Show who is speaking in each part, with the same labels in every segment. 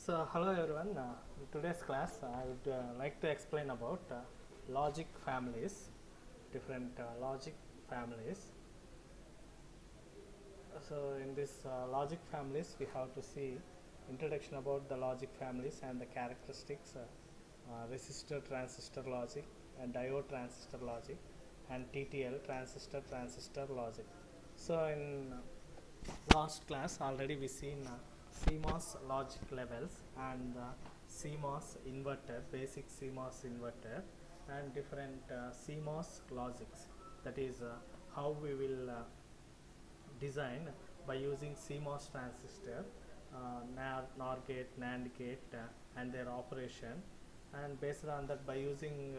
Speaker 1: So hello everyone. In today's class, I would like to explain about logic families, different logic families. So in this logic families, we have to see introduction about the logic families and the characteristics, resistor transistor logic and diode transistor logic, and TTL transistor logic. So in last class already we seen CMOS logic levels and CMOS inverter, basic CMOS inverter, and different CMOS logics. That is how we will design by using CMOS transistor, NOR gate, NAND gate, and their operation. And based on that, by using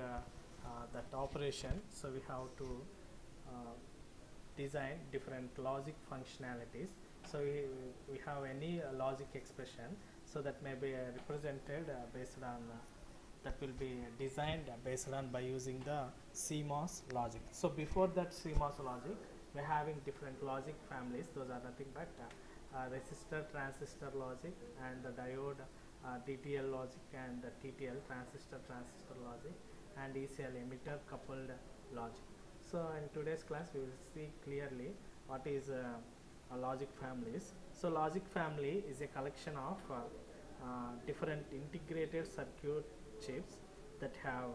Speaker 1: that operation, so we have to uh, design different logic functionalities. So we have any logic expression, so that may be represented based on that will be designed based on by using the CMOS logic. So before that CMOS logic, we're having different logic families. Those are nothing but resistor transistor logic and the diode DTL logic and the TTL transistor logic and ECL emitter coupled logic. So in today's class we will see clearly what is a logic families. So logic family is a collection of different integrated circuit chips that have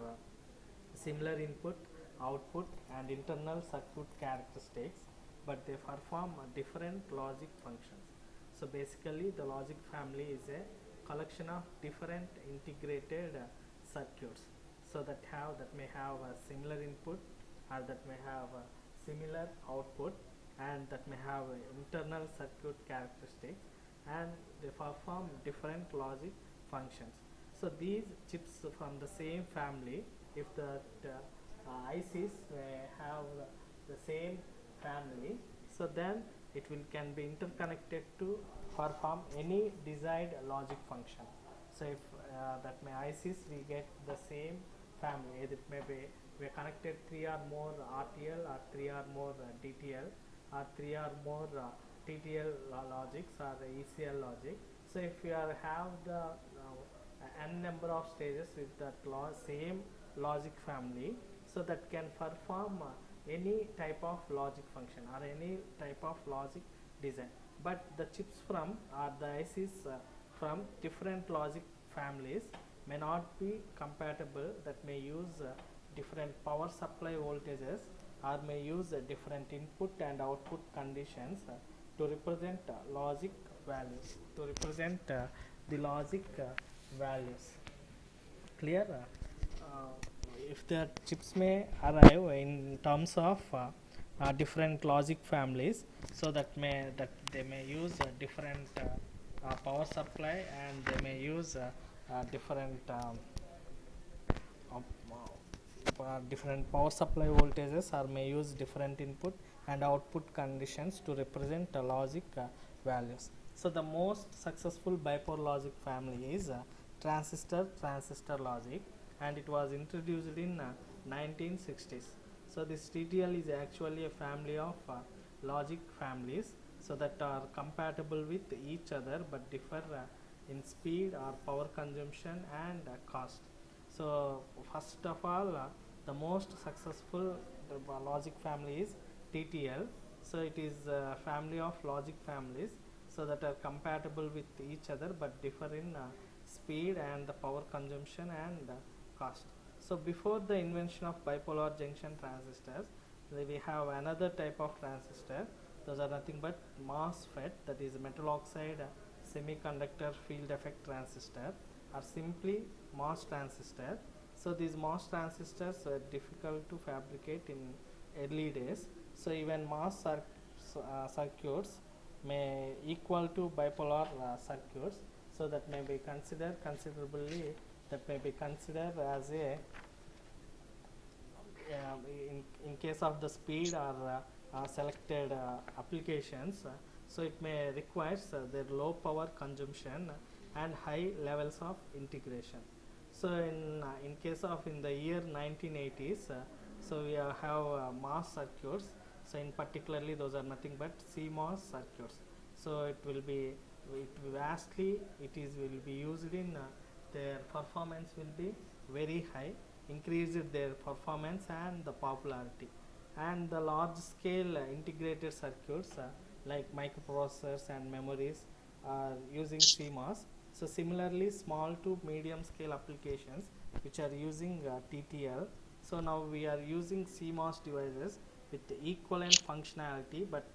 Speaker 1: similar input, output and internal circuit characteristics, but they perform different logic functions. So basically the logic family is a collection of different integrated circuits, so that may have a similar input or that may have a similar output and that may have internal circuit characteristics, and they perform different logic functions. So these chips from the same family, if the ICs have the same family, so then it will can be interconnected to perform any desired logic function. So if that may ICs we get the same family, it may be we are connected 3 or more RTL or 3 or more DTL or 3 or more TTL logics or ECL logic. So if you have the n number of stages with that same logic family, so that can perform any type of logic function or any type of logic design. But the chips from or the ICs from different logic families may not be compatible, that may use different power supply voltages or may use different input and output conditions to represent logic values, to represent the logic values. Clear? If the chips may arrive in terms of different logic families, so that they may use different power supply and they may use different different power supply voltages or may use different input and output conditions to represent logic values. So the most successful bipolar logic family is transistor logic, and it was introduced in 1960s. So this TTL is actually a family of logic families, so that are compatible with each other but differ in speed or power consumption and cost. So first of all, the most successful logic family is TTL. So it is a family of logic families, so that are compatible with each other but differ in speed and the power consumption and cost. So before the invention of bipolar junction transistors, we have another type of transistor. Those are nothing but MOSFET, that is metal oxide semiconductor field effect transistor, or simply MOS transistor. So these MOS transistors were difficult to fabricate in early days. So even MOS circuits may equal to bipolar circuits. So that may be considered considerably, that may be considered as a in case of the speed or selected applications. So it may require their low power consumption and high levels of integration. So in case of in the year 1980s, so we have MOS circuits. So in particularly those are nothing but CMOS circuits. So it will be vastly it is will be used in their performance will be very high, increased their performance and the popularity. And the large scale integrated circuits like microprocessors and memories are using CMOS. So similarly, small to medium scale applications which are using TTL. So now we are using CMOS devices with equivalent functionality but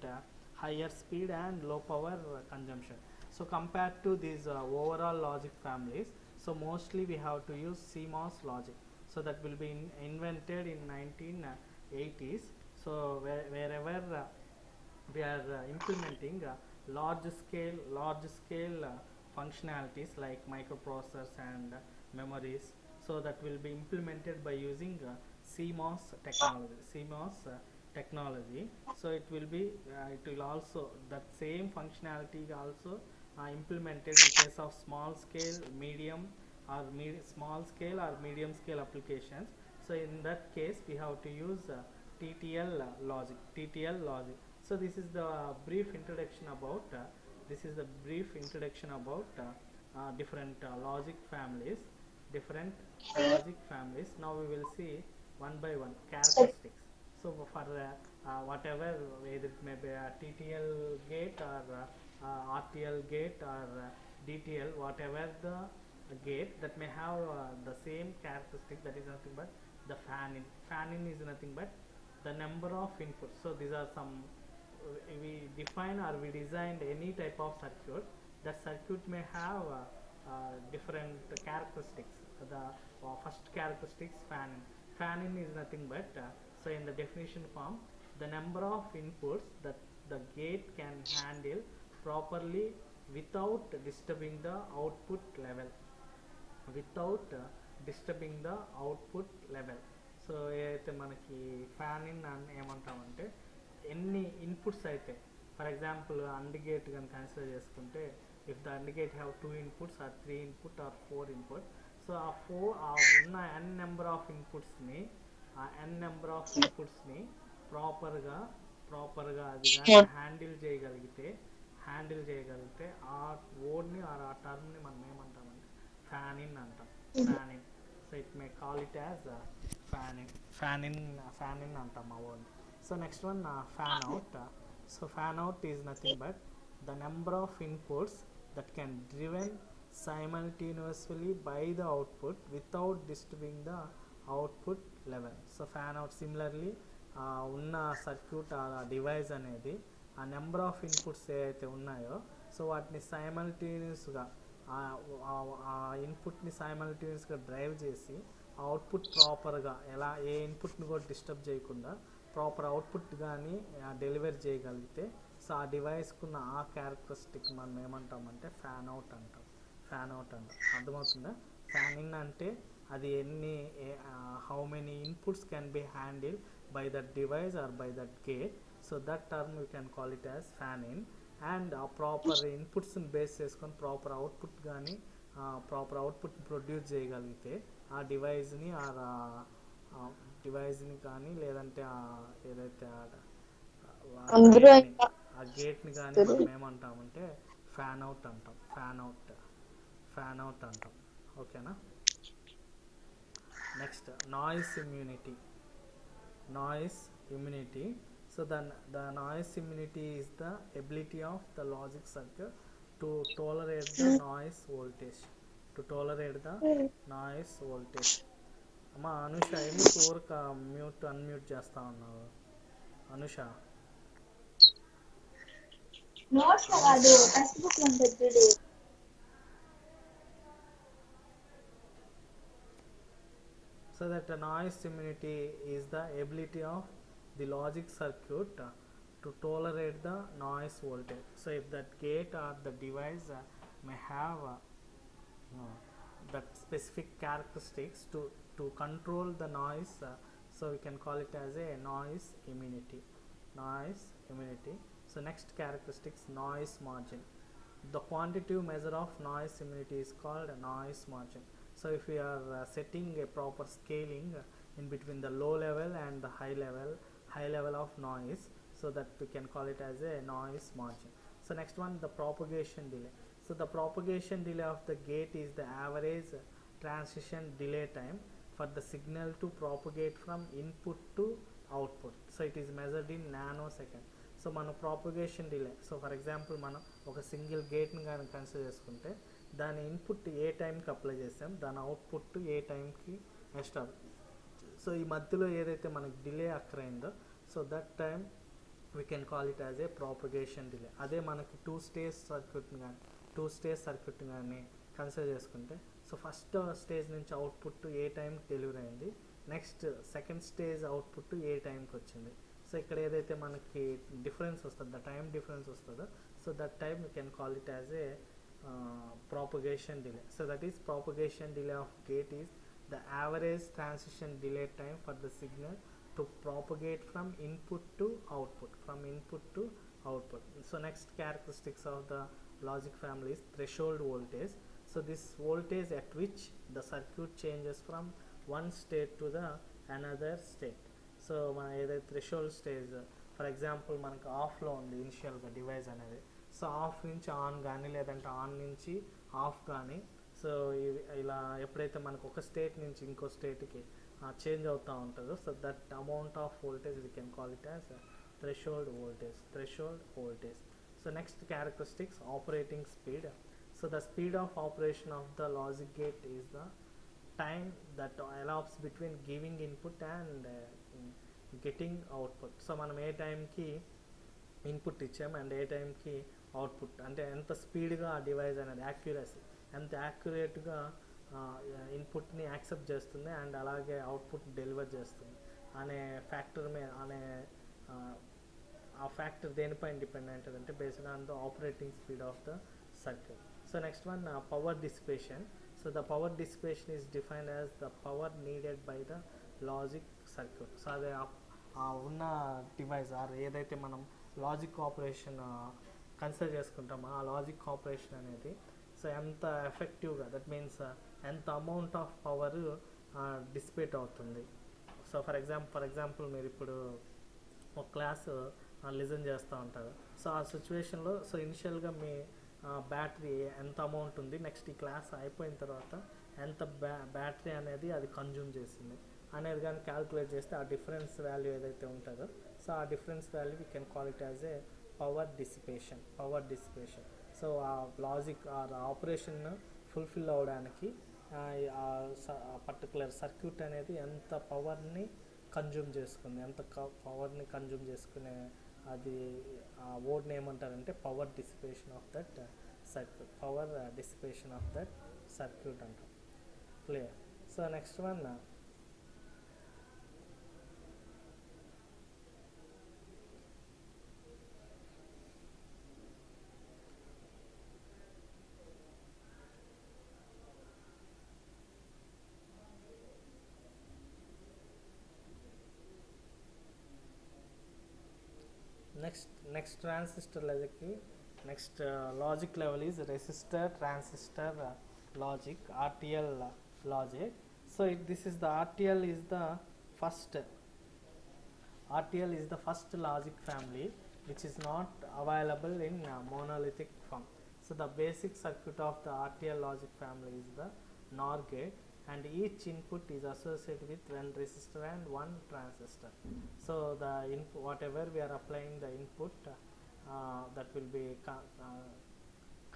Speaker 1: higher speed and low power consumption. So compared to these overall logic families, so mostly we have to use CMOS logic. So that will be invented in 1980s. So wherever we are implementing large scale functionalities like microprocessors and memories, so that will be implemented by using CMOS technology. So it will be it will also that same functionality also implemented in case of small scale medium or small scale or medium scale applications. So in that case we have to use TTL logic. So this is the brief introduction about different different logic families. Now we will see one by one characteristics. So for whatever, whether it may be a TTL gate or RTL gate or DTL, whatever the gate that may have the same characteristic, that is nothing but the fan in. Fan in is nothing but the number of inputs. So these are some we define or we designed any type of circuit. That circuit may have different characteristics. The first characteristics, fan in. Fan in is nothing but so in the definition form, the number of inputs that the gate can handle properly without disturbing the output level. Without disturbing the output level. So ఏదైతే మనకి fan in అని ఏమంటామంటే ఎన్ని inputs అయితే, for example and gate కానీ consider చేసుకుంటే, if the and gate have 2 inputs or 3 input or 4 input, so ఆ ఉన్న ఎన్ నెంబర్ ఆఫ్ ఇన్పుట్స్ని ప్రాపర్గా అది కానీ హ్యాండిల్ చేయగలిగితే ఆ వర్డ్ని ఆర్ ఆ టర్మ్ని మనం ఏమంటామంటే ఫ్యాన్ ఇన్ అంటాం. Fan in. So it may call it as fan in అంటాం ఆ word. So next one fan out. So fan out is nothing but the number of inputs that can driven simultaneously by the output without disturbing the output level. So fan out similarly ఉన్న circuit ఆ device అనేది ఆ number of inputs ఏవైతే ఉన్నాయో so వాటిని సైమల్టేనియస్గా ఆ ఇన్పుట్ని సైమల్టేనియస్గా drive చేసి output ప్రాపర్గా ఎలా ఏ ఇన్పుట్ని కూడా డిస్టర్బ్ చేయకుండా ప్రాపర్ అవుట్పుట్ కానీ డెలివర్ చేయగలిగితే సో ఆ డివైస్కున్న ఆ క్యారెక్టరిస్టిక్ మనం ఏమంటామంటే ఫ్యాన్ అవుట్ అంటాం. అర్థమవుతుందా? ఫ్యాన్ ఇన్ అంటే అది ఎన్ని how many inputs can be handle by that device are by that gate. So that term you can call it as fan in. And ఆ ప్రాపర్ ఇన్పుట్స్ని బేస్ చేసుకొని proper output produce చేయగలిగితే ఆ డివైస్ని కానీ లేదంటే ఏదైతే ఆ గేట్ని కానీ మనం ఏమంటామంటే ఫ్యాన్ అవుట్ అంటాం. ఓకేనా? Next noise immunity. So the noise immunity is the ability of the logic circuit to tolerate the noise voltage. అమ్మా అనుష ఎందుకు ఊరక అన్మ్యూట్ చేస్తా ఉన్నావు Anusha? So that noise immunity is the ability of the logic circuit to tolerate the noise voltage. So if that gate or the device may have that specific characteristics to control the noise, so we can call it as a noise immunity. So next characteristics, noise margin. The quantitative measure of noise immunity is called noise margin. So if we are setting a proper scaling in between the low level and the high level of noise, so that we can call it as a noise margin. So next one, the propagation delay. So the propagation delay of the gate is the average transition delay time for the signal to propagate from input to output. So it is measured in nanosecond. So మన propagation delay, so for example మనం ఒక single గేట్ని కానీ consider చేసుకుంటే దాని input ఏ టైంకి apply చేస్తాం, దాని output ఏ టైంకి ఎస్టాబ్. సో ఈ మధ్యలో ఏదైతే మనకి డిలే అక్కరైందో, so that time we can call it as a propagation delay. అదే మనకి టూ స్టేజ్ సర్క్యూట్ని కానీ కన్సిడర్ చేసుకుంటే, సో ఫస్ట్ స్టేజ్ నుంచి అవుట్పుట్ ఏ టైంకి డెలివరీ అయింది, నెక్స్ట్ సెకండ్ స్టేజ్ అవుట్పుట్ ఏ టైంకి వచ్చింది. సో ఇక్కడ ఏదైతే మనకి డిఫరెన్స్ వస్తుందో, ద టైం డిఫరెన్స్ వస్తుందో, so that time you can call it as a propagation delay. So that is propagation delay of gate is the average transition delay time for the signal to propagate from input to output, So next characteristics of the logic family is threshold voltage. So this voltage at which the circuit changes from one state to the another state. So మన ఏదైతే threshold stage, for example మనకు ఆఫ్లో ఉంది ఇనిషియల్గా device అనేది, so of నుంచి on కానీ లేదంటే ఆన్ నుంచి ఆఫ్ కానీ, సో ఇలా ఎప్పుడైతే మనకు ఒక స్టేట్ నుంచి ఇంకో స్టేట్కి చేంజ్ అవుతూ ఉంటుందో, so that amount of voltage we can call it as threshold voltage. So next characteristics, operating speed. So the speed of operation of the logic gate is the time that elapses between giving input and getting output. So మనం ఏ టైంకి input ఇచ్చాము and ఏ టైంకి output, అంటే ఎంత స్పీడ్గా ఆ device అనేది accuracy, ఎంత యాక్యురేట్గా ఇన్పుట్ని యాక్సెప్ట్ చేస్తుంది అండ్ అలాగే అవుట్పుట్ డెలివర్ చేస్తుంది అనే ఫ్యాక్టర్ మీద, ఆ ఫ్యాక్టర్ దేనిపైన డిపెండ్ అయింటుంది అంటే based on the operating speed of the circuit. So next one, power dissipation. So the power dissipation is defined as the power needed by the logic circuit. So అదే ఉన్న device are ఏదైతే మనం logic operation consider చేసుకుంటామో ఆ logic operation అనేది so ఎంత ఎఫెక్టివ్గా, that means ఎంత అమౌంట్ ఆఫ్ పవర్ డిసిపేట్ అవుతుంది. సో ఫర్ ఎగ్జాంపుల్ మీరు ఇప్పుడు ఒక క్లాస్ లిజన్ చేస్తూ ఉంటారు. సో ఆ సిచ్యువేషన్లో సో ఇనిషియల్గా మీ బ్యాటరీ ఎంత అమౌంట్ ఉంది, నెక్స్ట్ ఈ క్లాస్ అయిపోయిన తర్వాత ఎంత బ్యాటరీ అనేది అది కన్జ్యూమ్ చేసింది అనేది కానీ క్యాల్కులేట్ చేస్తే ఆ డిఫరెన్స్ వాల్యూ ఏదైతే ఉంటుందో, సో ఆ difference value we can call it as A power dissipation. So ఆ లాజిక్ ఆ ఆపరేషన్ ఫుల్ఫిల్ అవ్వడానికి ఆ పర్టికులర్ సర్క్యూట్ అనేది ఎంత పవర్ని కన్జ్యూమ్ చేసుకునే అది ఆ వర్డ్ని ఏమంటారంటే power dissipation of that circuit అంటాం. Clear. So next one, next transistor logic level is resistor transistor logic, RTL logic. So this is the RTL is the first logic family which is not available in monolithic form. So the basic circuit of the RTL logic family is the NOR gate, and each input is associated with one resistor and one transistor. So the input, whatever we are applying the input, that will be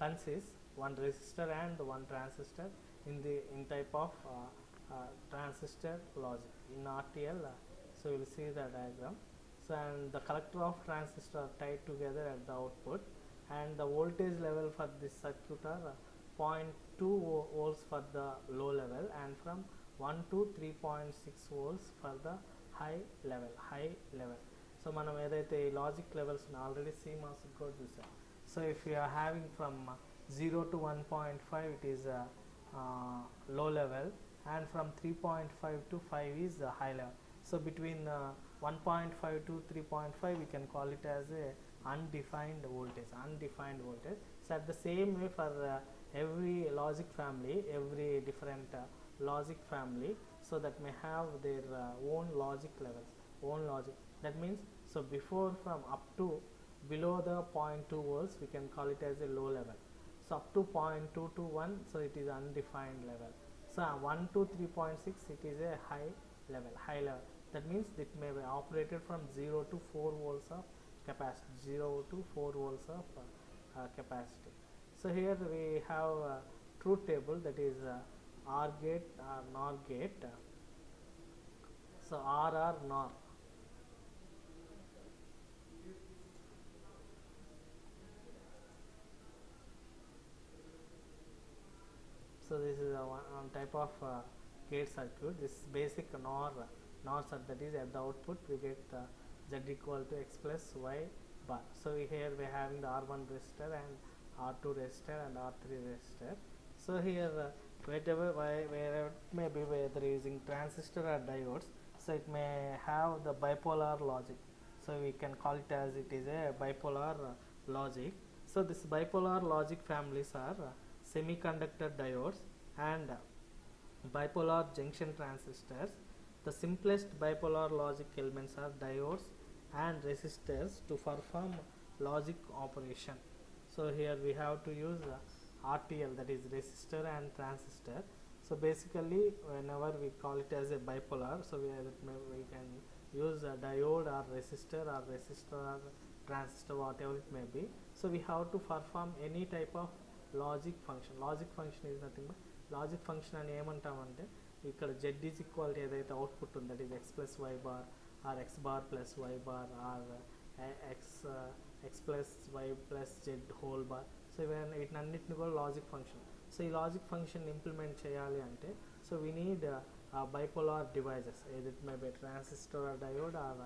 Speaker 1: consists one resistor and one transistor in type of transistor logic in RTL. So you will see the diagram. So and the collector of transistor are tied together at the output, and the voltage level for this circuit are 0.2 volts for the low level and from 1 to 3.6 volts for the high level. So మనం ఏదైతే logic levels already CMOS కూడా చూసాం. So if you are having from 0 to 1.5 it is low level, and from 3.5 to 5 is high level. So between 1.5 to 3.5 we can call it as a undefined voltage. So at the same way for every logic family, every different logic family, so that may have their own logic levels, that means so before from up to below the 0.2 volts we can call it as a low level. So up to 0.2 to 1, so it is undefined level. So 1 to 3.6, it is a high level. That means it may be operated from 0 to 4 volts of capacity, 0 to 4 volts of capacity. So here we have truth table, that is OR gate or NOR gate. So OR or NOR. So this is one type of gate circuit. This basic NOR circuit, that is at the output we get Z equal to X plus Y bar. So here we are having the R1 resistor and R2 resistor and R3 resistor. So here wherever it may be, whether using transistor or diodes, so it may have the bipolar logic. So we can call it as it is a bipolar logic. So this bipolar logic families are semiconductor diodes and bipolar junction transistors. The simplest bipolar logic elements are diodes and resistors to perform logic operation. So here we have to use RTL, that is resistor and transistor. So basically whenever we call it as a bipolar, so we can use a diode or resistor or transistor, whatever it may be. So we have to perform any type of logic function is nothing but logic function అని ఏమంటామంటే ఇక్కడ Z is equality ఏదైతే output ఉందో that is X plus Y bar or X bar plus Y bar or X plus Y plus Z whole bar. So వీటినన్నిటిని కూడా logic function. So ఈ logic function implement చేయాలి అంటే so we need bipolar devices, either it may be transistor or diode or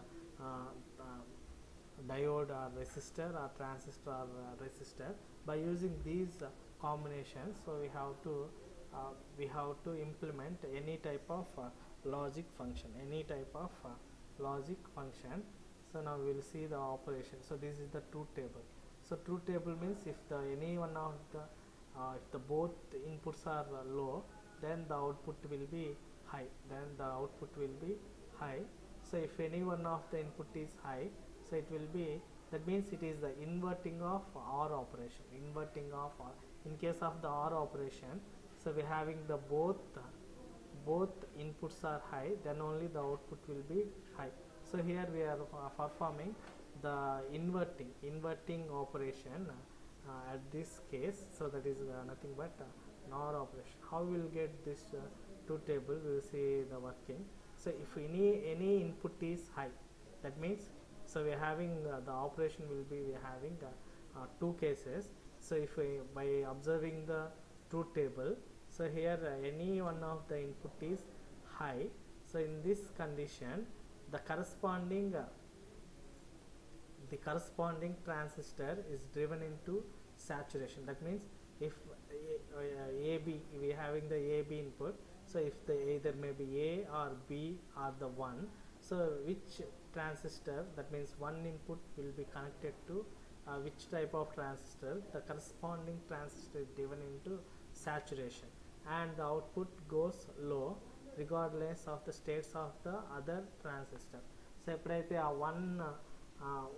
Speaker 1: resistor or transistor or resistor. By using these combinations, so we have to implement any type of logic function, So now we will see the operation. So this is the truth table. So truth table means if any one of the if the both inputs are low, then the output will be high. So if any one of the input is high, so it will be, that means it is the inverting of OR operation. In case of the OR operation, so we are having the both inputs are high, then only the output will be high. So here we are performing the inverting operation at this case. So that is nothing but NOR operation. How we will get this truth table? We will see the working. So if any input is high, that means, so we are having the operation will be, we are having two cases. So if by observing the truth table, so here any one of the input is high, so in this condition the corresponding transistor is driven into saturation. That means if AB, we are having the AB input, so if the either may be A or B or the 1, so which transistor, that means one input will be connected to which type of transistor, the corresponding transistor is driven into saturation and the output goes low regardless of the states of the other transistor. So ఎప్పుడైతే ఆ 1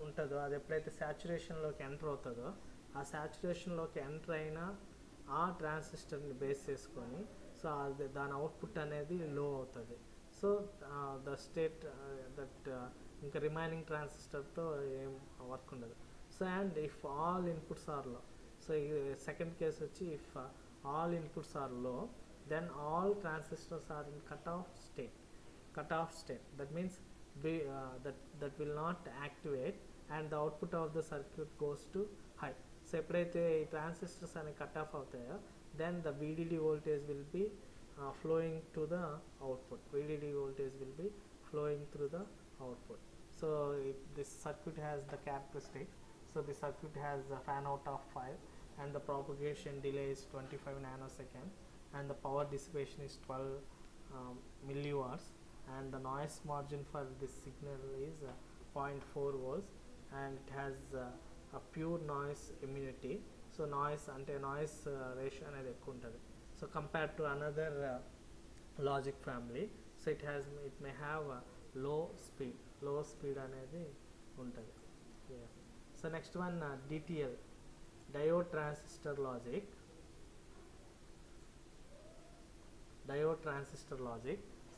Speaker 1: ఉంటుందో, అది ఎప్పుడైతే సాచురేషన్లోకి enter అవుతుందో, ఆ సాచురేషన్లోకి enter అయిన ఆ ట్రాన్సిస్టర్ని బేస్ చేసుకొని సో దాని అవుట్పుట్ అనేది లో అవుతుంది. సో ద స్టేట్ దట్ ఇంకా రిమైనింగ్ ట్రాన్సిస్టర్తో ఏం వర్క్ ఉండదు. So and if all inputs are low, so second case వచ్చి if all inputs are low, then all transistors are in cutoff state. That means that will not activate and the output of the circuit goes to high. So ఎప్పుడైతే ఈ transistors అనేవి cut off అవుతాయో, then the VDD voltage will be flowing to the output. So this circuit has the characteristics. So the circuit has a fan out of 5 and the propagation delay is 25 nanoseconds and the power dissipation is 12 milliwatts and the noise margin for this signal is 0.4 volts and it has a pure noise immunity. So noise ratio అనేది ఎక్కువ ఉంటుంది. So compared to another logic family, so it may have a low speed అనేది ఉంటుంది. So next one DTL, diode transistor logic,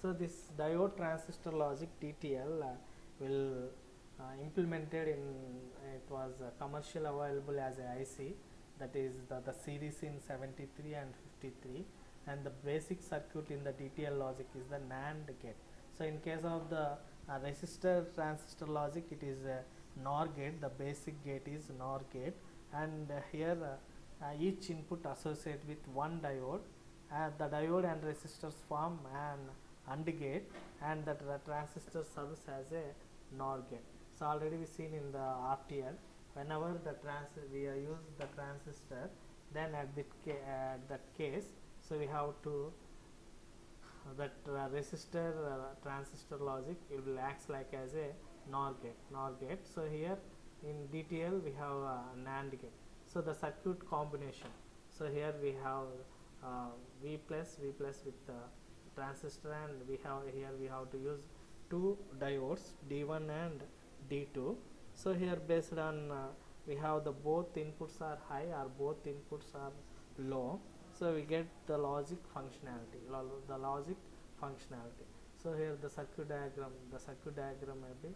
Speaker 1: so this diode transistor logic DTL will implemented in, it was commercial available as a IC, that is the series in 73 and 53, and the basic circuit in the DTL logic is the NAND gate. So in case of the resistor transistor logic, it is a NOR gate, the basic gate is NOR gate, and here each input associated with one diode. The diode and resistors form an AND gate, and the transistor serves as a NOR gate. So already we seen in the RTL, whenever the we use the transistor, then at that case, so we have to that resistor transistor logic, it will act like as a NOR gate. So here in DTL we have a NAND gate. So the circuit combination. So here we have V plus with the transistor, and we have to use two diodes D1 and D2. So here based on we have the both inputs are high or both inputs are low, so we get the logic functionality. So here the circuit diagram may be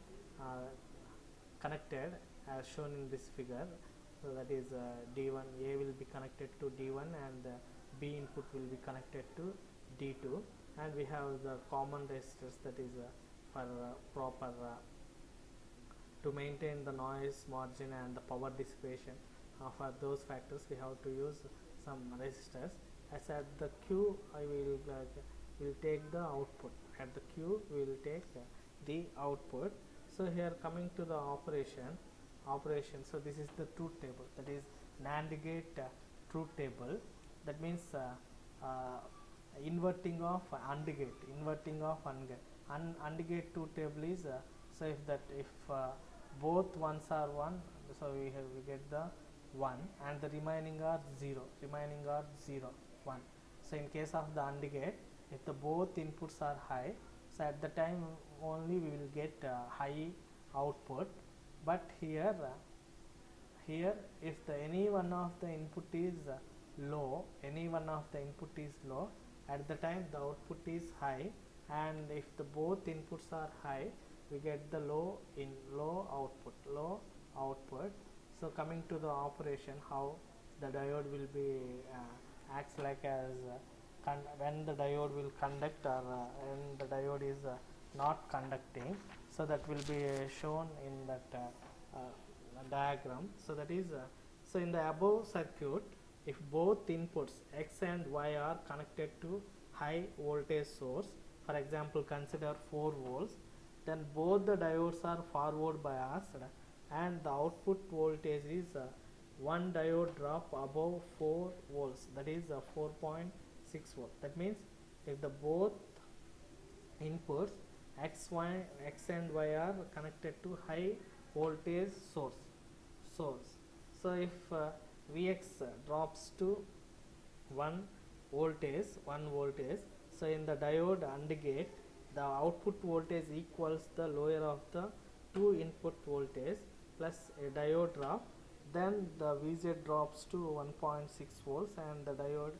Speaker 1: connected as shown in this figure. So that is D1, A will be connected to D1 and B input will be connected to D2, and we have the common resistors, that is for proper to maintain the noise margin and the power dissipation. For those factors we have to use some resistors. As at the Q, I will take the output. At the Q we will take the output. So here coming to the operation, so this is the truth table, that is NAND gate truth table. That means inverting of AND gate, AND gate truth table is so if both ones are 1, so we get the 1, and the remaining are 0, 1. So in case of the AND gate, if the both inputs are high, so at the time only we will get high output. But here if any one of the input is low, at the time the output is high, and if the both inputs are high, we get the low output. So coming to the operation, how the diode will be acts like as when the diode will conduct or when the diode is not conducting. So that will be shown in that diagram. So that is so in the above circuit, if both inputs X and Y are connected to high voltage source, for example consider 4 volts, then both the diodes are forward biased and the output voltage is one diode drop above 4 volts, that is 4.6 volt. That means if the both inputs X and Y are connected to high voltage source. So if Vx drops to 1 voltage, so in the diode AND gate, the output voltage equals the lower of the two input voltage plus a diode drop, then the Vz drops to 1.6 volts and the diode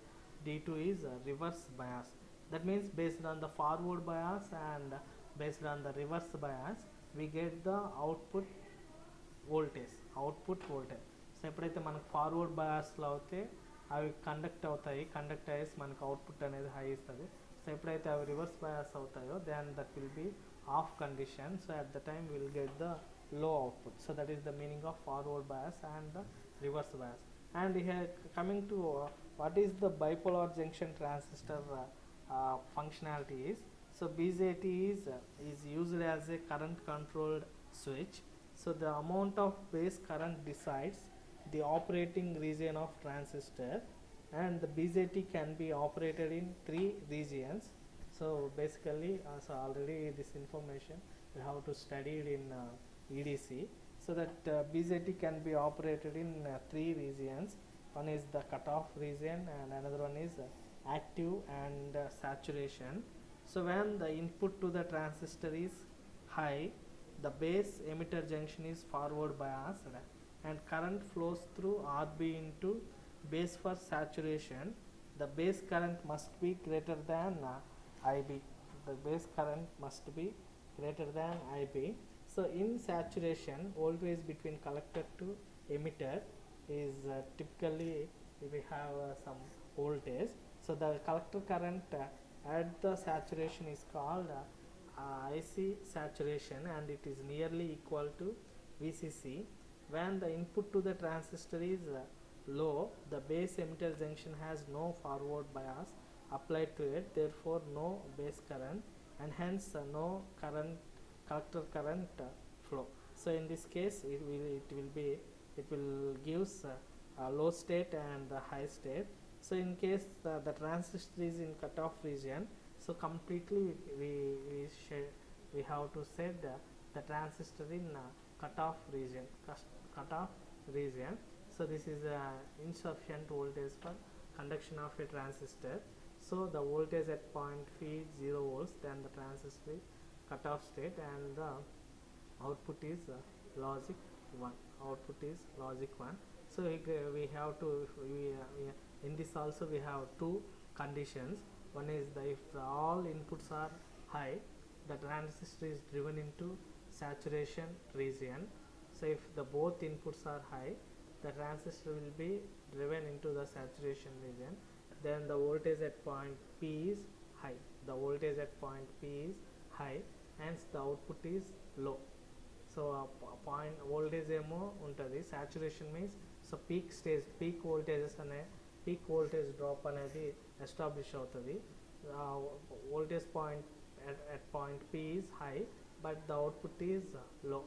Speaker 1: D2 is reverse bias. That means based on the forward bias and based on the reverse bias, we get the output voltage. So ఎప్పుడైతే మనకు forward బయాస్లో అయితే అవి conduct అయ్యేసి మనకు output అనేది high ఇస్తుంది. So ఎప్పుడైతే అవి reverse bias అవుతాయో then that will be off condition. So at the time will get the low output. So that is the meaning of forward bias and the reverse bias. And here coming to what is the bipolar junction transistor functionality is. So BJT is used as a current controlled switch. So the amount of base current decides the operating region of transistor, and the BJT can be operated in 3 regions. So basically so already this information we have to study it in EDC. So that BJT can be operated in 3 regions. One is the cutoff region and another one is active and saturation. So when the input to the transistor is high, the base emitter junction is forward biased and current flows through RB into base for saturation. The base current must be greater than IB. The base current must be greater than IB. So in saturation, voltage between collector to emitter is typically we have some voltage. So the collector current at the saturation is called IC saturation, and it is nearly equal to VCC. When the input to the transistor is low, the base emitter junction has no forward bias applied to it, therefore no base current, and hence no collector current flow. So in this case it will gives a low state and the high state. So in case the transistor is in cutoff region, so completely we have to set the transistor in cutoff region. So this is insufficient voltage for conduction of a transistor. So the voltage at point P is 0 volts, then the transistor is cutoff state, and the output is logic 1. Output is logic 1. So we have to in this also we have two conditions. One is if all inputs are high, the transistor is driven into saturation region. So if the both inputs are high, the transistor will be driven into the saturation region. Then the voltage at point P is high. The voltage at point P is high, hence the output is low. So point voltage emo untadi. Saturation means so peak voltages ane peak voltage drop anedi establish avutadi. Voltage point at point P is high, but the output is low.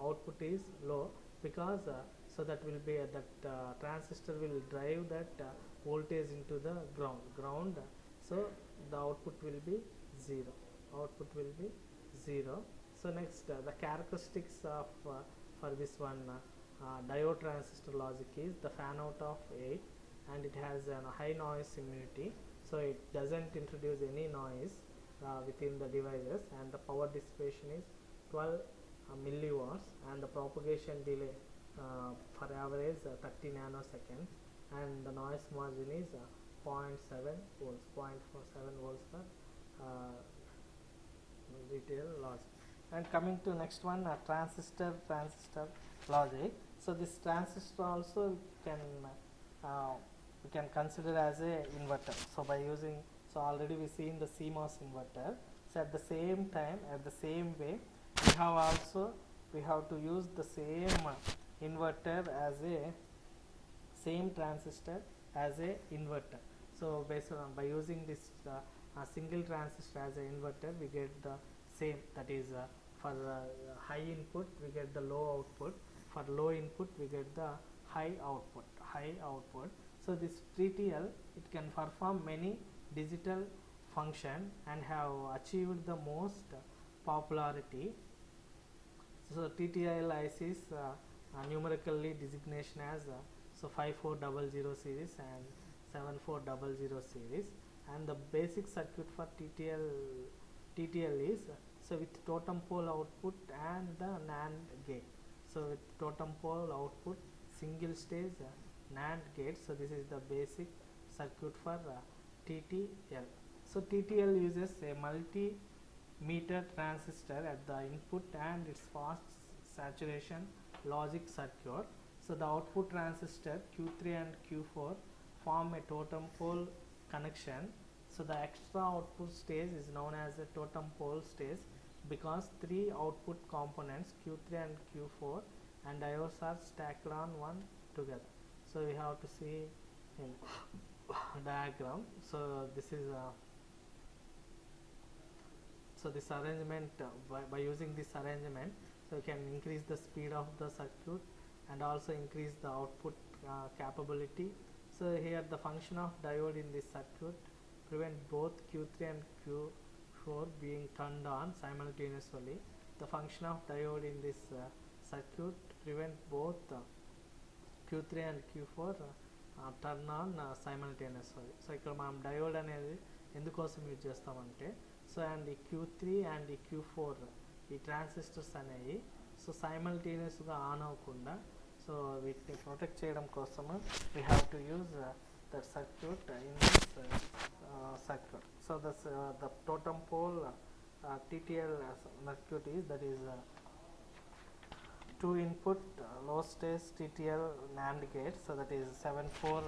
Speaker 1: Output is low because so that will be that transistor will drive that voltage into the ground. So the output will be 0. Output will be 0. So next the characteristics of for this one diode transistor logic is the fan out of 8, and it has a high noise immunity, so it doesn't introduce any noise within the devices, and the power dissipation is 12 milliwatts, and the propagation delay for average 30 nanoseconds, and the noise margin is 0.7 volts, 0.47 volts for retail logic. And coming to next one, transistor logic. So this transistor also can we can consider as a inverter. So by using, so already we see in the CMOS inverter. So at the same time, at the same way, we have to use the same inverter as a same transistor as a inverter. So based on by using this single transistor as an inverter, we get the same, that is for high input we get the low output, for low input we get the high output. So this TTL, it can perform many digital function and have achieved the most popularity. So TTL ICs numerically designation as so 5400 series and 7400 series, and the basic circuit for TTL is so with totem pole output and the NAND gate. So with totem pole output, single stage NAND gate. So this is the basic circuit for TTL. So TTL uses a multimeter transistor at the input and its fast saturation logic circuit. So the output transistor Q3 and Q4 form a totem pole connection. So the extra output stage is known as a totem pole stage because three output components Q3 and Q4 and diodes are stacked on one together. So we have to see in diagram. So this is so this arrangement by using this arrangement, so you can increase the speed of the circuit and also increase the output capability. So here the function of diode in this circuit prevent both Q3 and Q4 being turned on simultaneously. The function of diode in this circuit prevent both Q3 and Q4 turn on simultaneously. So ఇక్కడ మనం diode అనేది ఎందుకోసం use చేస్తామంటే, so and ఈ Q3 and ఈ Q4 ఈ transistors అనేవి so సైమల్టేనియస్గా on అవ్వకుండా సో వీటిని ప్రొటెక్ట్ చేయడం కోసము we have to use that circuit in this circuit. So the totem pole TTL circuit is, that is 2 input low stage TTL NAND gate, so that is 74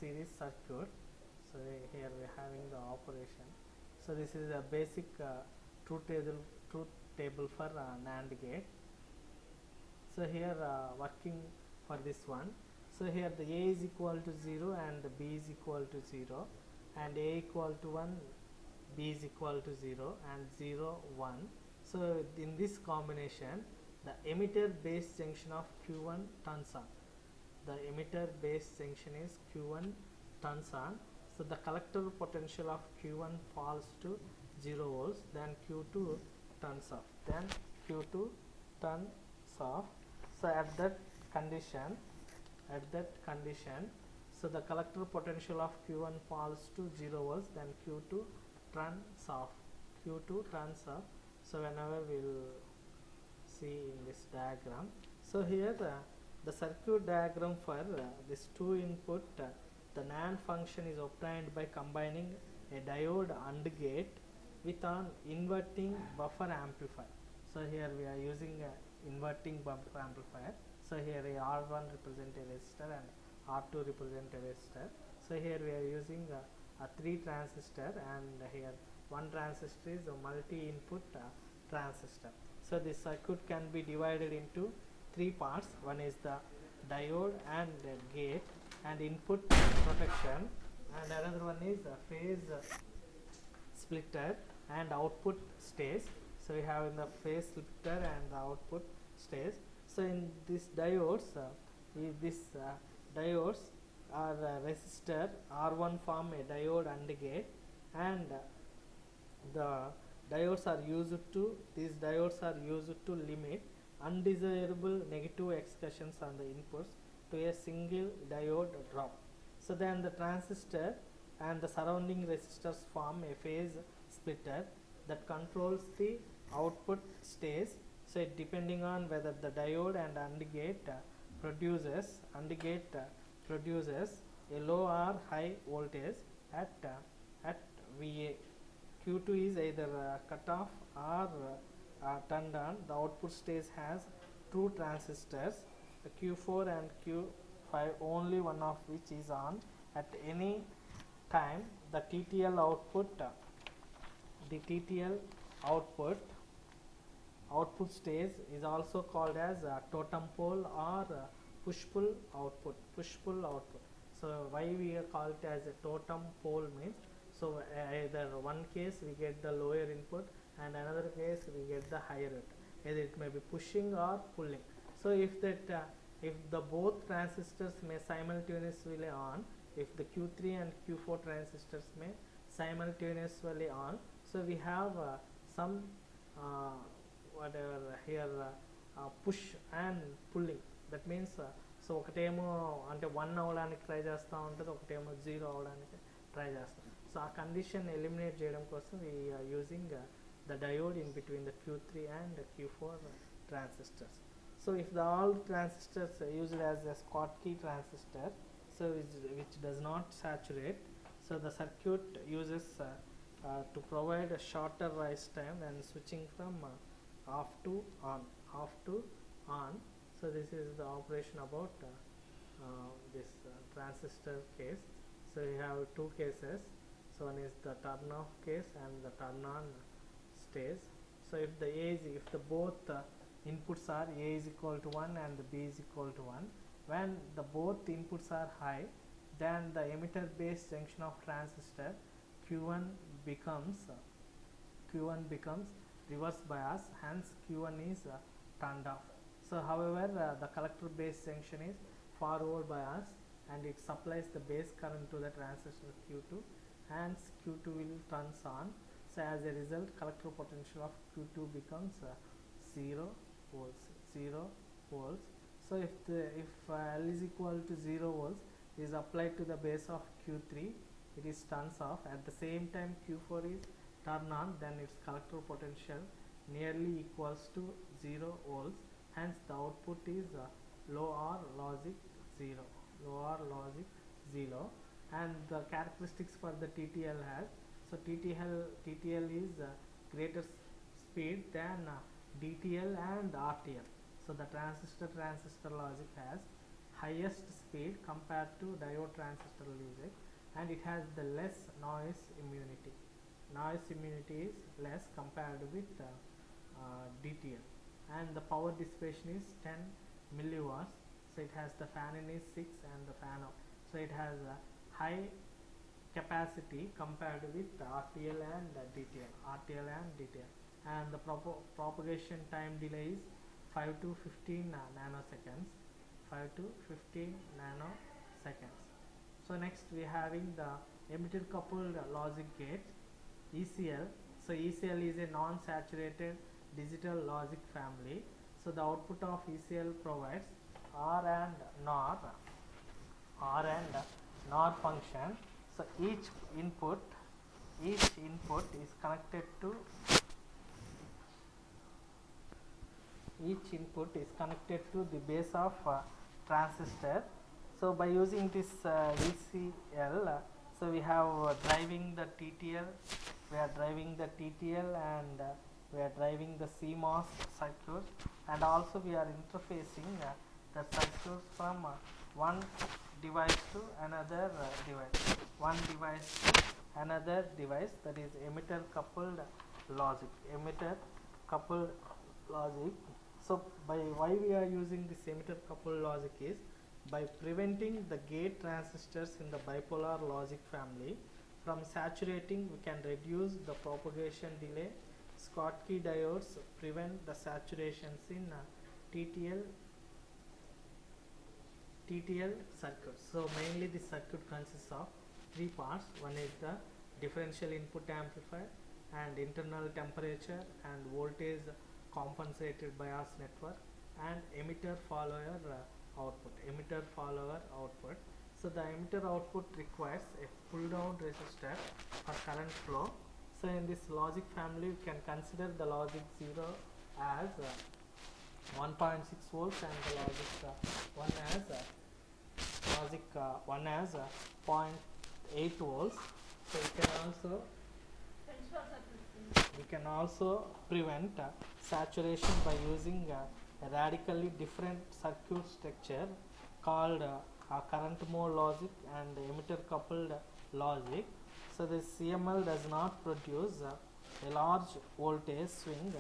Speaker 1: series circuit. So here we are having the operation. So this is a basic truth table for NAND gate. So here working for this one. So here the A is equal to 0 and B is equal to 0, and A equal to 1, B is equal to 0, and 0 1. So in this combination, the emitter base junction of Q1 turns on. The emitter base junction is Q1 turns on. So the collector potential of Q1 falls to 0 volts, then Q2 turns off, then Q2 turns off. So at that condition, so the collector potential of Q1 falls to 0 volts, then Q2 turns off. So whenever we will see in this diagram. So here the circuit diagram for this 2 input the NAND function is obtained by combining a diode AND gate with an inverting buffer amplifier. So here we are using a inverting buffer amplifier. So here R1 represent a resistor and R2 represent a resistor. So here we are using a 3 transistor, and here one transistor is a multi-input transistor. So this circuit can be divided into 3 parts. One is the diode and gate and input protection, and another one is phase splitter and output stage. So we have in the phase splitter and the output stage. So in this diodes, diodes are resistor R1 form a diode AND gate, and the diodes are used to limit undesirable negative excursions on the inputs to a single diode drop. So then the transistor and the surrounding resistors form a phase splitter that controls the output stage. So depending on whether the diode and AND gate produces a low or high voltage at VA. Q2 is either cut off or turned on. The output stage has 2 transistors, the Q4 and Q5, only one of which is on at any time. The TTL output stage is also called as totem pole or push-pull output. So why we call it as a totem pole means, so either one case we get the lower input and another case we get the higher input. Either it may be pushing or pulling. So if the both transistors may simultaneously on, if the Q3 and Q4 transistors may simultaneously on, so we have some whatever here push and pulling. That means so ఒకటేమో అంటే 1 అవ్వడానికి try చేస్తూ ఉంటుంది, ఒకటేమో 0 అవ్వడానికి try చేస్తాం. So ఆ condition eliminate చేయడం కోసం we're using the diode in between the Q3 and the Q4 transistors. So if the all transistors are used as a Schottky transistor, so which does not saturate, so the circuit uses to provide a shorter rise time than switching from off to on. So this is the operation about this transistor case. So we have 2 cases. So one is the turn off case and the turn on stage. So if the both inputs are A is equal to 1 and the B is equal to 1, when the both inputs are high, then the emitter base junction of transistor Q1 becomes reverse bias, hence Q1 is turned off. So however the collector base junction is forward bias and it supplies the base current to the transistor Q2, hence Q2 will turns on. So as a result, collector potential of Q2 becomes 0 volts. So if L is equal to 0 volts is applied to the base of Q3, it is turns off. At the same time Q4 is turn on, then its collector potential nearly equals to 0 volts, hence the output is low or logic 0, low or logic 0. And the characteristics for the TTL has, so TTL is greater speed than DTL and RTL. So the transistor logic has highest speed compared to diode transistor logic, and it has the less noise immunity. Noise immunity is less compared with DTL, and the power dissipation is 10 milliwatts. So it has the fan in is 6 and the fan out. So it has a high capacity compared with RTL and DTL. And the propagation time delay is 5 to 15 nanoseconds. 5 to 15 nanoseconds. So next we are having the emitter coupled logic gate, ECL. So ECL is a non-saturated digital logic family. So the output of ECL provides R and NOR function. So each input is connected to the base of transistor. So by using this ECL, so we have driving the TTL, and we are driving the CMOS circuit, and also we are interfacing the circuits from one device to another device, that is emitter coupled logic. So by why we are using this emitter coupled logic is by preventing the gate transistors in the bipolar logic family from saturating. We can reduce the propagation delay. Schottky diodes prevent the saturations in TTL circuit. So mainly this circuit consists of three parts. One is the differential input amplifier and internal temperature and voltage compensated bias network, and emitter follower output. So the emitter output requires a pull down resistor for current flow. So in this logic family, we can consider the logic 0 as 1.6 volts and the logic 1 as 0.8 volts. So we can also prevent saturation by using a radically different circuit structure called current mode logic and emitter coupled logic. So this CML does not produce a large voltage swing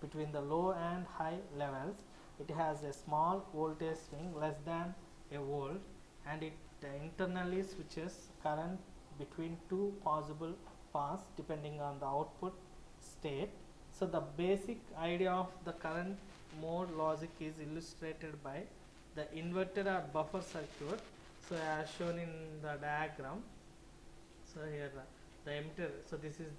Speaker 1: between the low and high levels. It has a small voltage swing less than a volt, and it internally switches current between two possible paths depending on the output state. So the basic idea of the current mode logic is illustrated by the inverter or buffer circuit. So as shown in the diagram. So here the emitter. So this is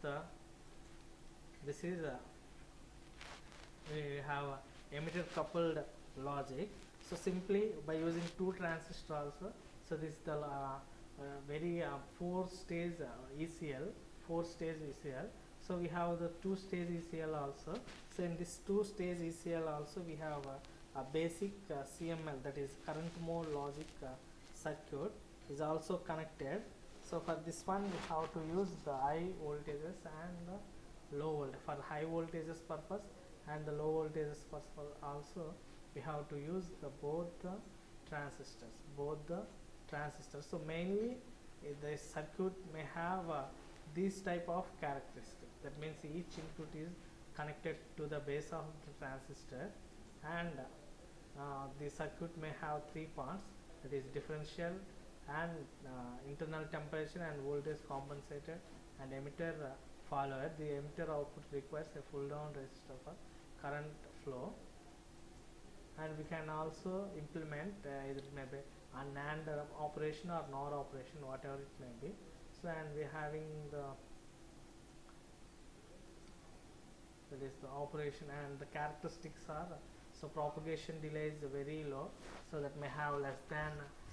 Speaker 1: we have emitter coupled logic. So simply by using two transistors also. So this is the very 4-stage ECL. So we have the 2-stage ECL also. So in this 2-stage ECL also we have a basic CML, that is current mode logic circuit is also connected. So for this one we have to use the high voltages and the low voltage. For high voltages purpose and the low voltages purpose also we have to use both the transistors. So mainly the circuit may have these type of characteristics. That means each input is connected to the base of the transistor, and the circuit may have three parts, that is differential and internal temperature and voltage compensated and emitter follower. The emitter output requires a pull down resistor for current flow, and we can also implement either it may be a NAND operation or NOR operation, whatever it may be. So and we are having that is the operation, and the characteristics are, so propagation delay is very low, so that may have less than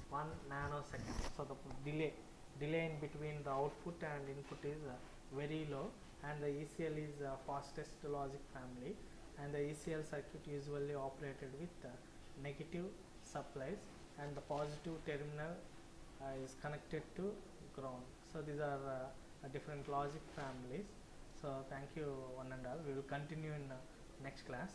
Speaker 1: 1 nanosecond. So the delay in between the output and input is very low, and the ECL is fastest logic family, and the ECL circuit usually operated with negative supplies, and the positive terminal is connected to ground. So these are different logic families. So thank you one and all. We will continue in next class.